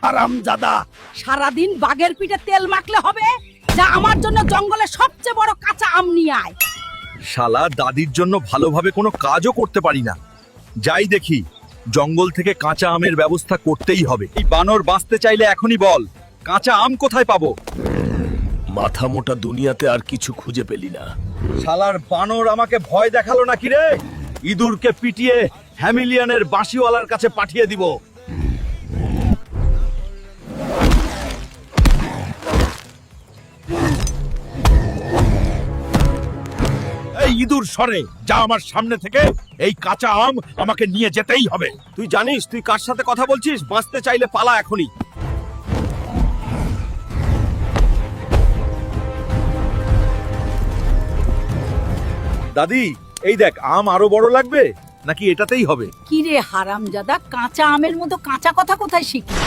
হারামজাদা, সারাদিন বাঘের পিঠে তেল মাখলে হবে? যা আমার জন্য জঙ্গলে সবচেয়ে বড় কাঁচা আম নিয়ে আয়। শালা দাদির জন্য ভালোভাবে কোনো কাজও করতে পারি না। যাই দেখি, জঙ্গল থেকে কাঁচা আমের ব্যবস্থা করতেই হবে। এই বানর বাঁচতে চাইলে এখনই বল, কাঁচা আম কোথায় পাবো? মাথা মোটা দুনিয়াতে আর কিছু খুঁজে পেলি না। শালার বানর আমাকে ভয় দেখালো নাকি রে? ইঁদুরকে পিটিয়ে হ্যামিলিয়ানের বাঁশিওয়ালার কাছে পাঠিয়ে দিব। এই ইঁদুর সরে যা আমার সামনে থেকে। এই কাঁচা আম আমাকে নিয়ে যেতেই হবে। তুই জানিস তুই কার সাথে কথা বলছিস? বাঁচতে চাইলে পালা এখনই। দাদি, এই দেখ, আম আরো বড় লাগবে নাকি এটাতেই হবে? কি রে হারামজাদা, কাঁচা আমের মতো কাঁচা কথা কোথায় শিখলি?